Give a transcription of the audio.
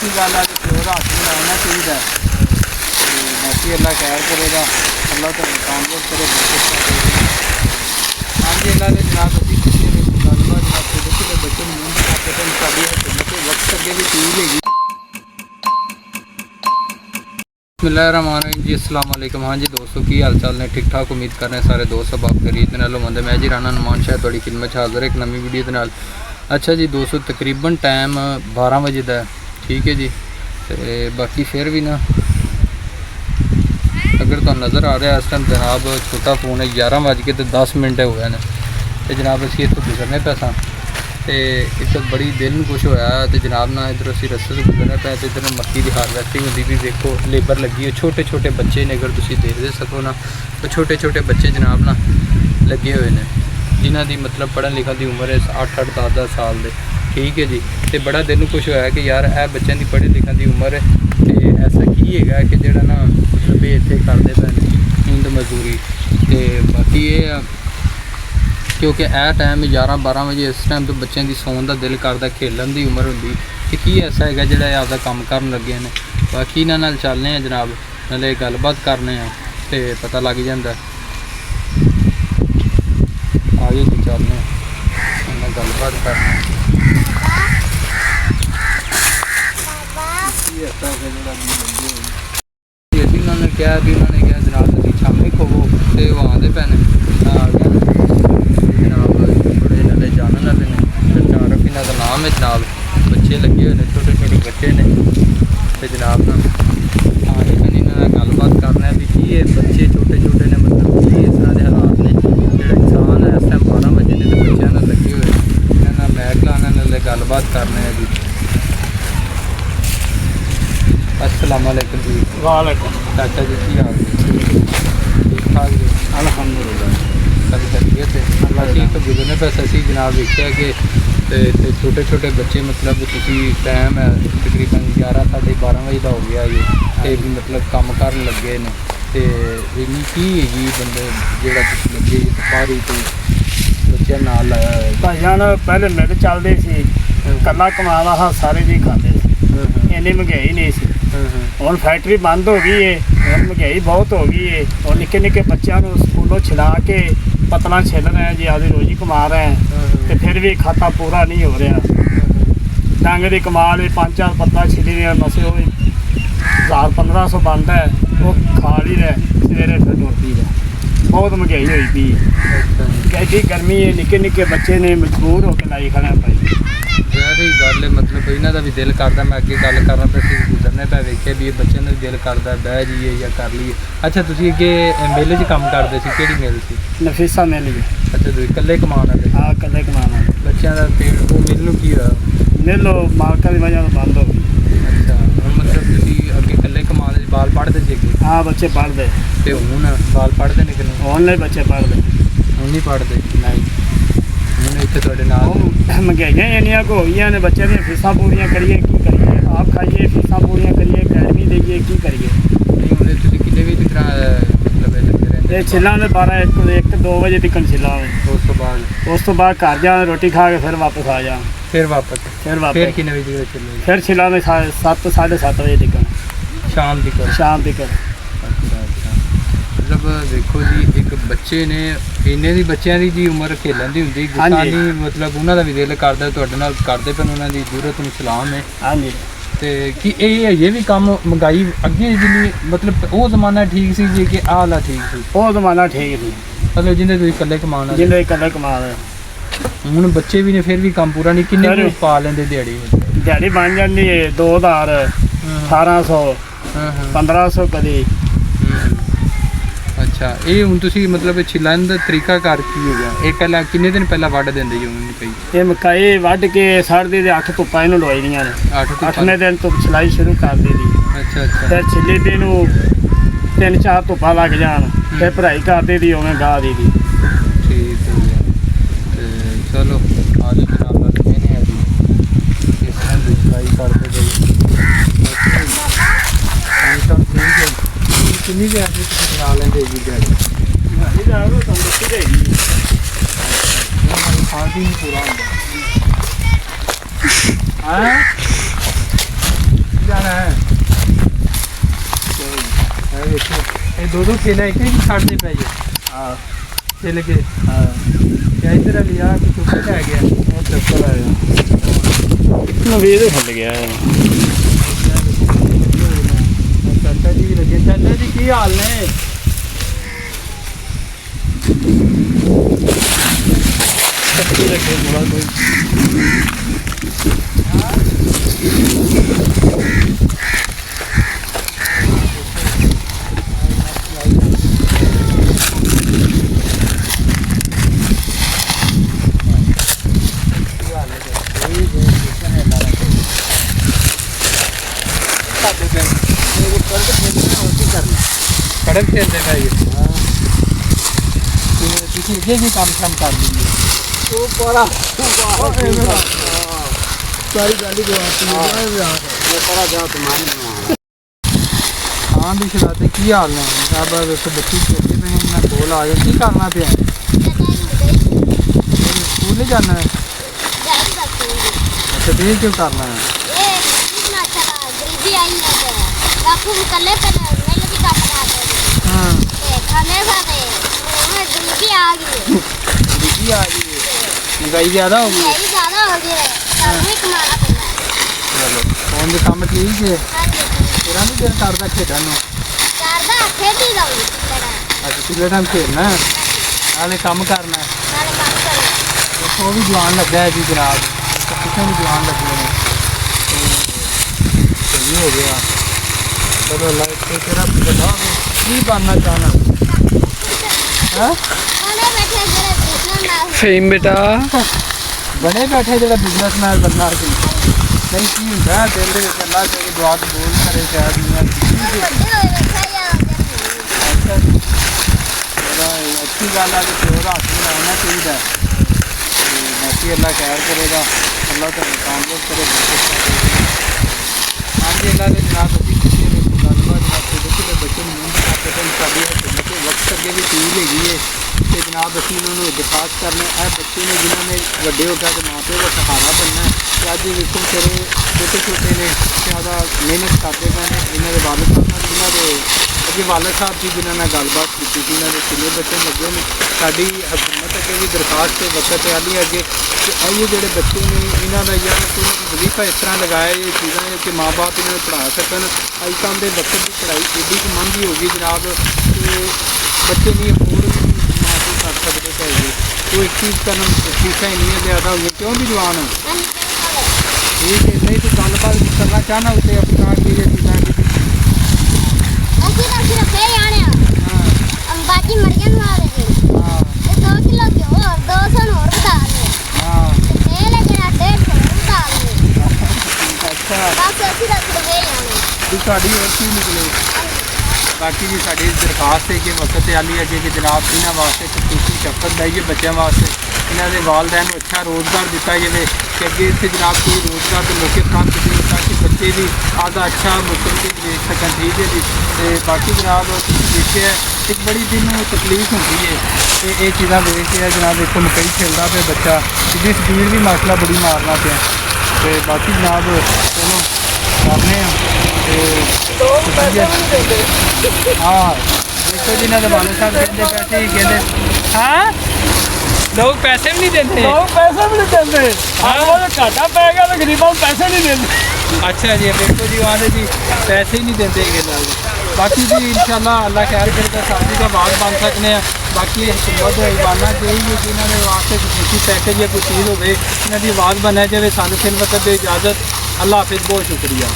अच्छी गल है कि प्योर हाथ बनाना चाहिए। बाकी अल्लाह खैर करेगा, अल्लाह तो कामयाब करे। हाँ जी अल्लाह ने जनाब अभी गलबात जनाब छोटे छोटे बच्चे मेहनत करते हैं, साड़ी वक्त अगे भी चीज़ हैगी। बिस्मिल्लाहिर्रहमानिर्रहीम जी, अस्सलाम वालेकुम। हाँ जी दोस्तों, की हाल चाल ने? ठीक ठाक, उम्मीद कर रहे हैं सारे दोस्त सब आप खरीद नाल होंगे। मैं जी राना नुमान शाह थोड़ी खिदमत हाज़र एक नवी वीडियो के नाल। अच्छा जी दोस्तों, तकरीबन टाइम 12 बजे का है, ठीक है जी। तो बाकी फिर भी ना, अगर तो नज़र आ रहा है इस टाइम जनाब छोटा फोन है 11:10 हो गए हैं। तो जनाब असी इतों गुजरने पे सा, तो एक बड़ी दिल में कुछ होया, तो जनाब ना इधर असी रस्ते से गुजरने पे, तो इधर मक्की की हारवैस्टिंग होती भी देखो, लेबर लगी है, छोटे छोटे बच्चे ने, अगर तुम देखते सको ना, तो छोटे छोटे बच्चे जनाब ना लगे हुए हैं, जिन्हों की मतलब पढ़न लिखन की उम्र है 8-8 10-10 साल के, ठीक है जी। तो बड़ा दिल में कुछ होया कि यार यह बच्चों की पढ़े लिखन की उम्र है, तो ऐसा की है कि जोड़ा ना मतलब इतने करते पे नींद मजदूरी। तो बाकी ये क्योंकि यह टाइम 11-12 बजे इस टाइम तो बच्चों की सौन का दिल करता, खेलन की उम्र होंगी, तो की ऐसा है जोड़ा आपका काम कर लगे हैं। बाकी इन्होंने चलने हैं जनाब, नाले गलबात करने हैं, तो पता लग जाता। आगे जी चलने गलबात करने उन्होंने कहा भी, उन्होंने कहा जनाब तुम शामी खोवो, तो वो आते पे ने आ गया जनाब, थोड़े नाले जानने वाले ने। सरदार इन्हों का नाम है जनाब, बच्चे लगे हुए हैं, छोटे छोटे बच्चे ने। तो जनाब ना आगे कहीं इन्होंने गलबात करना है भी की है, बच्चे छोटे छोटे ने, मतलब कि इस तरह के हालात ने, जो इंसान है इस टाइम 12 बजे ने, तो बच्चों ने लगे हुए इन्होंने मैक लाने नाले गलबात करने है जी। अस्सलाम वालेकुम जी। वालेकुम। चाचा जी की हाल ठीक ठाक जी? अल्हम्दुलिल्लाह सब खैरियत है। अल्लाह तो गुजरने पर असी जनाब देखा कि छोटे छोटे बच्चे मतलब तुसी टाइम है तकरीबन 11-12 बजे का हो गया ये, तो भी मतलब काम कर लगे ने, तो इन्नी की हैगी बंदे जोड़ा तुम लगे बाहरी कोई बच्चे नाल लाया है? भाईजान पहले मिल चलते सी, कला कमाला हाँ सारे जी खाते, इन्नी महंगाई नहीं सी। हुण फैक्ट्री बंद हो गई है, हुण महंगाई बहुत हो गई है, और निक्के निक्के बच्चों को स्कूलों छिड़ा के पतना छिल रहे हैं जी, आदि रोजी कमा रहे हैं, तो फिर भी खाता पूरा नहीं हो रहा। डंग की कमाल भी 5-4 पत्ता छिली रहे मसे, वो 1000-1500 बनता है, वो खा ही रहे सवेरे फिर टुर पी रहे। बहुत महंगाई हुई पी, एडी गर्मी है, निक्के निक्के बच्चे ने मजबूर होकर लाई खड़े भाई। सारी गल मतलब इन्हों का भी दिल करता, मैं अगे गल कर रहा तो गुजरने पे वेखे भी बच्चों का भी दिल करता बह जाइए या कर लीए। अच्छा तुम अगे मेले च काम करते सी, केड़ी मिल सी? नफीसा मिल गई। अच्छा तुम कल्ले कमान वाले? हाँ कल्ले कमान वाले। बच्चों का पेट को मिल की होया? मिल मालका की वजह से बंद हो गई। अच्छा मतलब तुम अगे कल्ले कमान बाल पढ़ते थे अगे? हाँ बच्चे पढ़ते। तो हूँ बाल पढ़ते नहीं? कि हूँ नहीं बच्चे पढ़ते? हूँ नहीं पढ़ते? नहीं हूँ इतने थोड़े नाल महंगाइयां इन्नियां को होई ने, बच्चों दी फीसां पूरियां करिए की करिए, आप खाइए फीसां पूरियां करिए, अकैडमी देइए की करिए। नहीं हूँ तुम कितने भी तरह मतलब लगे रहते? ये छिल्लां दे 12-1-2 बजे तक छिल्लां होवे, उस तो बाद घर जा रोटी खा के फिर वापस आ जा, फिर वापस फिर कितने बजे चले? फिर छिल्लां दे 7-7:30 बजे तक शाम तक। मतलब देखो जी एक बच्चे ने इन्ने दी बच्चों की जी उम्र खेलन की होंगी, गुस्सानी मतलब उन्होंने भी दिल करता तुहाडे नाल करदे पे, उन्होंने दी जरूरत में सलाम है। हाँ जी। तो कि ये भी काम महंगाई अगे जिन्नी मतलब वो जमाना ठीक सी जी कि आह वाला ठीक सी? वो जमाना ठीक सी, मतलब जिन्हें तुम कल्ले कमाना, जिन्हें कल्ले कमा रहे। हूँ बच्चे भी ने फिर भी काम पूरा नहीं, किन्ने पा लेंदे दिहाड़ी? दिहाड़ी बन जाती है 2000, 1800, 1500 कदी। अच्छा ये हूँ तुम मतलब छिलन का तरीका कार की हो गया? ये पहला किन्ने दिन पहला वढ़ देंगे जी मकई? ये मकई वढ़ के साढ़े 8 धुप्पा इन्हूं लवाई दियां ने, 8वें दिन तो सिलाई शुरू कर दी दी। अच्छा अच्छा। फिर छिली दी नूं 3-4 धुप्पा लग जान, फिर भराई कर दी दी, उवें गा दी दी। ठीक हो गया। तो चलो आज जनाब कहने हैं जी इस तरह की सिलाई करते गए कितनी देर बना लेंगे जी दिहाड़ी? खान भी नहीं पूरा होंगे। ਇਹ ਦੋ ਦੋ ਖੇਲਾ ਇੱਕ ਹੀ ਛੱਡਦੇ ਪਏ ਜੇ ਹਾਂ ਛਿੱਲ ਕੇ ਹਾਂ ਤੇ ਇੱਧਰ ਲਿਆ ਕਿ ਚੁੱਪ ਲੈ ਗਿਆ ਉਹ ਚੱਕਰ ਆਇਆ ਨਵੇਦ ਖੱਲ ਗਿਆ ਚਾਚਾ ਜੀ ਵੀ ਲੱਗੇ ਚਾਚਾ ਜੀ ਕੀ ਹਾਲ ਨੇ ਚੱਕੀ ਲੱਗੇ ਥੋੜਾ ਕੋਈ कड़क खेलते हैं ये किसी ये भी काम कर देंगे ਉਹ ਪਰਾ ਸਾਰੀ ਗਾਲੀ ਗਵਾ ਦਿੱਤੀ ਹੈ ਇਹ ਪਰਾ ਜਾ ਤੁਮਾਨ हाँ भी खिलाते की हाल है अब एक बच्ची खेलते पे मैं बोल आ गया की करना पे स्कूल नहीं जाना है अच्छा देर क्यों करना है हाँ गरीबी आ गई है महंगाई ज़्यादा हो गई चलो फोन के काम ठीक है तेरा नहीं दिल करता खेडन ਨੂੰ अच्छा पिछले टाइम खेलना है नाले काम करना है वो भी जवान लगा है जी जनाब पिछले भी जवान लगे हैं तो सही हो गया चलो अल्लाह से तेरा बताओ की बनना चाहना है ਫੇਮ ਬੇਟਾ बने बैठे जो बिजनेसमैन बनना नहीं की होंगे दिल के अल्लाह तेरी दुआ कबूल करे शायद अच्छा जी चलो अच्छी गल है कि प्योर हाथ में आना चाहिए बाकी अल्लाह खैर करेगा अल्लाह तो कामयाब करे हाँ जी अल्लाह के जनाब अभी किसी गलबात छोटे बच्चों में वक्त अगे भी चीज़ हैगी है कि जनाब असी उन्होंने दरखास्त करने बच्चे ने जिन्होंने ਵੱਡੇ हो गया तो माँ प्यो का सहारा बनना है कि अज देखो तेरे छोटे छोटे ने ज़्यादा मेहनत करते पे इन्होंने वालद साहब जिन्होंने अगे वालद साहब जी जिन्होंने गलबात की थी इन्होंने किन्ने बच्चे लगे ने साड़ी हुकूमत अगे भी दरखास्त से वक्त आली अगे कि आइए जोड़े बच्चे ने इन्हों का यार वजीफा इस तरह लगाया ये चीज़ा है कि माँ बाप इन्होंने पढ़ा सकन अजकल के वक्त की पढ़ाई एडी महंगी हो गई जनाब कि बच्चे नहीं अफोर्ड कर सकते चाहिए तो एक चीज़ का फीसा ही नहीं है ज़्यादा हो गया क्यों भी जवान हो ठीक है नहीं तो गलबात करना चाहना उसे अपना की ये चीज़ा साड़ी और चीज़ निकले बाकी जी साड़ी दरखास्त है कि वक्त आली है कि जनाब इन्होंने वास्ते खसूसी शफकत दाइए बच्चों वास्ते इन्होंने वालदैन को अच्छा रोज़गार दिता जाए कि अगे इतने जनाब कोई रोज़गार के मौके प्राप्त हो ताकि बच्चे भी आधा अच्छा मुश्किल से देख सकन ठीक है जी तो बाकी जनाब देखे एक बड़ी दिन तकलीफ होती है ये चीज़ा देख के जनाब एक मकई खेलता पे बच्चा इसकी स्पीड भी माशा बड़ी मारना पे तो बाकी जनाब चलो करने हाँ देखो जी ना वाले साहब कहते पैसे ही कहते हाँ लोग पैसे भी नहीं देते ਲੋਕ ਪੈਸੇ ਵੀ ਨਹੀਂ ਦਿੰਦੇ ਆਹ ਘਾਟਾ ਪੈ ਗਿਆ ਤੇ ਗਰੀਬਾਂ ਨੂੰ ਪੈਸੇ ਨਹੀਂ ਦਿੰਦੇ अच्छा जी देखो जी वहाँ जी पैसे ही नहीं देते ये लोग बाकी जी इंशाल्लाह अल्लाह खैर करेगा शादी का बाग बन सकते हैं बाकी हुकूमत ईमाना चाहिए कि इन्होंने वास्ते किसी पैकेज या कोई चीज़ हो इन्हों की आवाज़ बनना जाए सानू फिर वक्त इजाज़त अल्लाह हाफिज़ बहुत शुक्रिया।